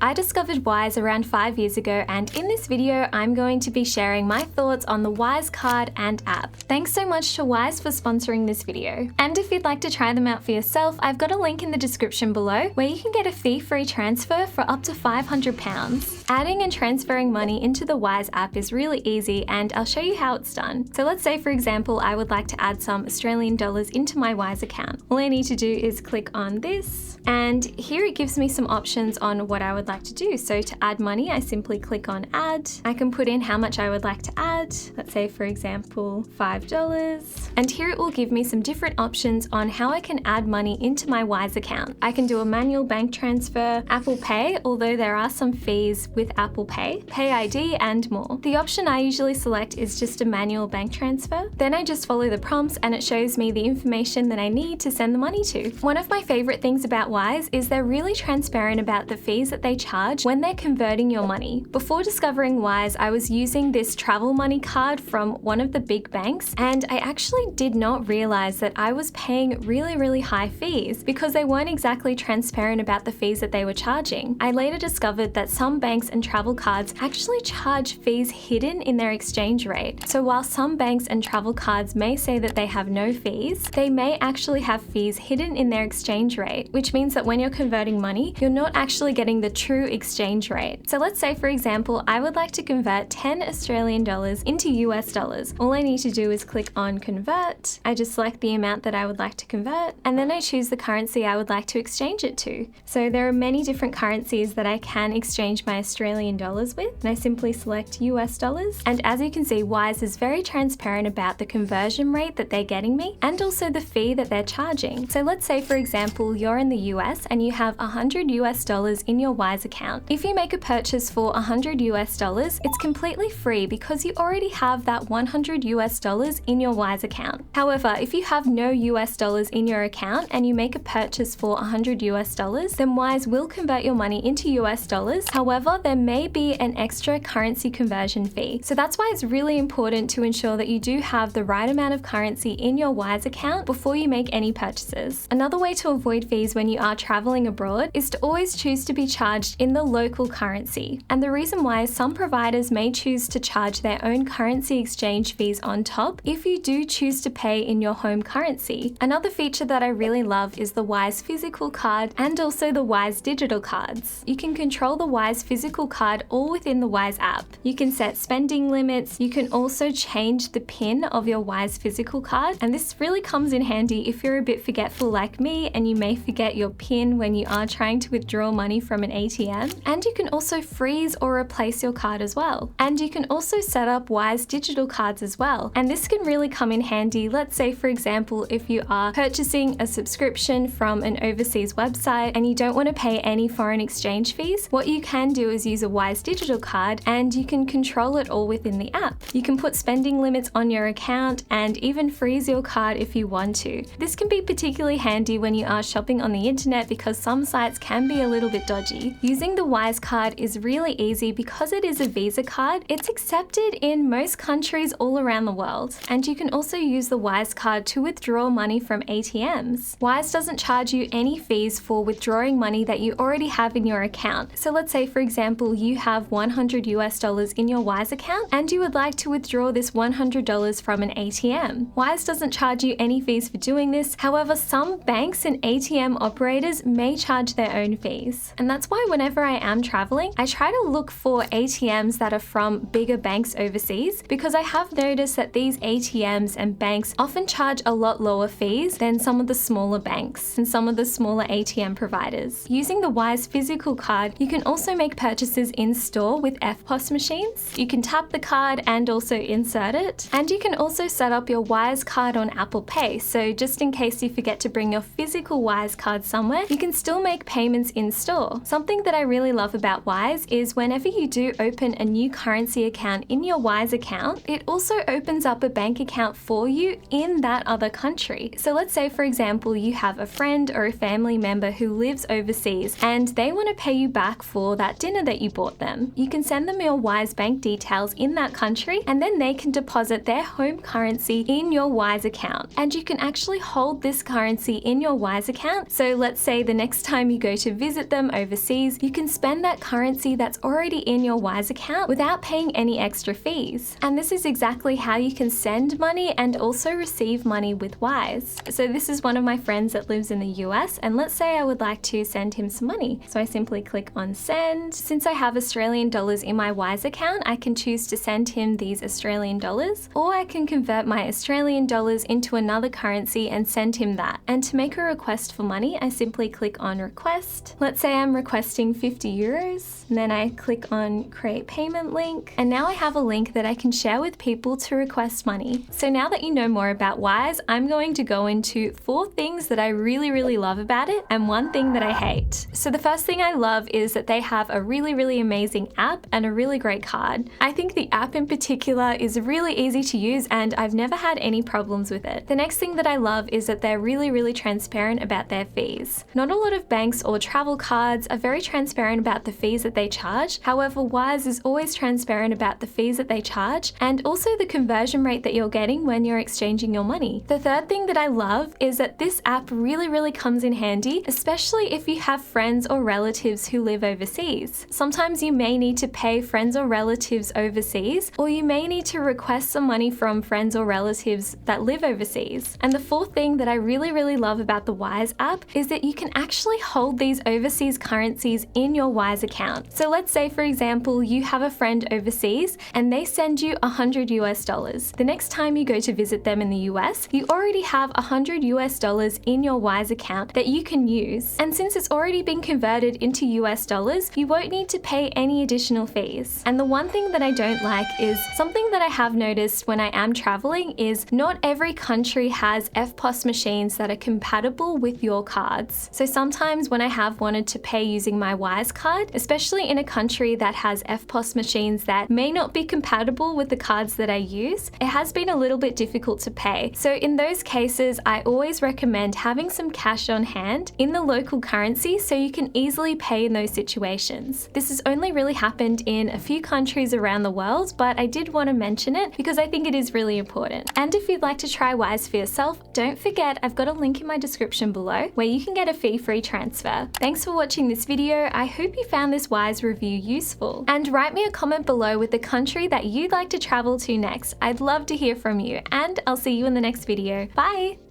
I discovered Wise around 5 years ago, and in this video I'm going to be sharing my thoughts on the Wise card and app. Thanks so much to Wise for sponsoring this video. And if you'd like to try them out for yourself, I've got a link in the description below where you can get a fee-free transfer for up to £500. Adding and transferring money into the Wise app is really easy, and I'll show you how it's done. So let's say, for example, I would like to add some Australian dollars into my Wise account. All I need to do is click on this, and here it gives me some options on what I would like to do. So to add money, I simply click on add. I can put in how much I would like to add. Let's say, for example, $5. And here it will give me some different options on how I can add money into my Wise account. I can do a manual bank transfer, Apple Pay, although there are some fees with Apple Pay, Pay ID, and more. The option I usually select is just a manual bank transfer. Then I just follow the prompts and it shows me the information that I need to send the money to. One of my favorite things about Wise is they're really transparent about the fees that they charge when they're converting your money. Before discovering Wise, I was using this travel money card from one of the big banks, and I actually did not realize that I was paying really high fees because they weren't exactly transparent about the fees that they were charging. I later discovered that some banks and travel cards actually charge fees hidden in their exchange rate. So while some banks and travel cards may say that they have no fees, they may actually have fees hidden in their exchange rate, which means that when you're converting money, you're not actually getting the true exchange rate. So let's say, for example, I would like to convert 10 Australian dollars into US dollars. All I need to do is click on convert. I just select the amount that I would like to convert, and then I choose the currency I would like to exchange it to. So there are many different currencies that I can exchange my Australian dollars with, and I simply select US dollars. And as you can see, Wise is very transparent about the conversion rate that they're getting me and also the fee that they're charging. So let's say, for example, you're in the US and you have $100 US in your Wise account. If you make a purchase for $100 US, it's completely free because you already have that $100 US in your Wise account. However, if you have no US dollars in your account and you make a purchase for $100 US, then Wise will convert your money into US dollars. However, there may be an extra currency conversion fee. So that's why it's really important to ensure that you do have the right amount of currency in your Wise account before you make any purchases. Another way to avoid fees when you are traveling abroad is to always choose to be charged in the local currency. And the reason why is some providers may choose to charge their own currency exchange fees on top if you do choose to pay in your home currency. Another feature that I really love is the Wise physical card and also the Wise digital cards. You can control the Wise physical card all within the Wise app. You can set spending limits. You can also change the PIN of your Wise physical card, and this really comes in handy if you're a bit forgetful like me and you may forget your PIN when you are trying to withdraw money from an ATM. And you can also freeze or replace your card as well. And you can also set up Wise digital cards as well. And this can really come in handy. Let's say, for example, if you are purchasing a subscription from an overseas website and you don't want to pay any foreign exchange fees, what you can do is use a Wise digital card and you can control it all within the app. You can put spending limits on your account and even freeze your card if you want to. This can be particularly handy when you are shopping on the internet because some sites can be a little bit dodgy. Using the Wise card is really easy because it is a Visa card. It's accepted in most countries all around the world. And you can also use the Wise card to withdraw money from ATMs. Wise doesn't charge you any fees for withdrawing money that you already have in your account. So let's say, for example, you have $100 US in your Wise account and you would like to withdraw this $100 from an ATM. Wise doesn't charge you any fees for doing this. However, some banks and ATM operators may charge their own fees. And that's why whenever I am traveling, I try to look for ATMs that are from bigger banks overseas, because I have noticed that these ATMs and banks often charge a lot lower fees than some of the smaller banks and some of the smaller ATM providers. Using the Wise physical card, you can also make purchases in store with EFTPOS machines. You can tap the card and also insert it. And you can also set up your Wise card on Apple Pay. So just in case you forget to bring your physical Wise card somewhere, you can still make payments in store. Something that I really love about Wise is whenever you do open a new currency account in your Wise account, it also opens up a bank account for you in that other country. So let's say, for example, you have a friend or a family member who lives overseas and they want to pay you back for that dinner that you bought them. You can send them your Wise bank details in that country and then they can deposit their home currency in your Wise account. And you can actually hold this currency in your Wise account. So let's say the next time you go to visit them overseas, is you can spend that currency that's already in your Wise account without paying any extra fees. And this is exactly how you can send money and also receive money with Wise. So this is one of my friends that lives in the US, and let's say I would like to send him some money. So I simply click on send. Since I have Australian dollars in my Wise account, I can choose to send him these Australian dollars, or I can convert my Australian dollars into another currency and send him that. And to make a request for money, I simply click on request. Let's say I'm requesting 50 euros, and then I click on create payment link, and now I have a link that I can share with people to request money. So now that you know more about Wise, I'm going to go into 4 things that I really love about it and 1 thing that I hate. So the first thing I love is that they have a really amazing app and a really great card. I think the app in particular is really easy to use and I've never had any problems with it. The next thing that I love is that they're really transparent about their fees. Not a lot of banks or travel cards are very transparent about the fees that they charge. However, Wise is always transparent about the fees that they charge and also the conversion rate that you're getting when you're exchanging your money. The third thing that I love is that this app really comes in handy, especially if you have friends or relatives who live overseas. Sometimes you may need to pay friends or relatives overseas, or you may need to request some money from friends or relatives that live overseas. And the fourth thing that I really love about the Wise app is that you can actually hold these overseas currencies in your Wise account. So let's say, for example, you have a friend overseas and they send you $100 US. The next time you go to visit them in the US, you already have $100 US in your Wise account that you can use. And since it's already been converted into US dollars, you won't need to pay any additional fees. And the one thing that I don't like is something that I have noticed when I am traveling is not every country has EFTPOS machines that are compatible with your cards. So sometimes when I have wanted to pay using my Wise card, especially in a country that has EFTPOS machines that may not be compatible with the cards that I use, it has been a little bit difficult to pay. So in those cases, I always recommend having some cash on hand in the local currency so you can easily pay in those situations. This has only really happened in a few countries around the world, but I did want to mention it because I think it is really important. And if you'd like to try Wise for yourself, don't forget I've got a link in my description below where you can get a fee-free transfer. Thanks for watching this video. I hope you found this Wise review useful. And write me a comment below with the country that you'd like to travel to next. I'd love to hear from you, and I'll see you in the next video. Bye!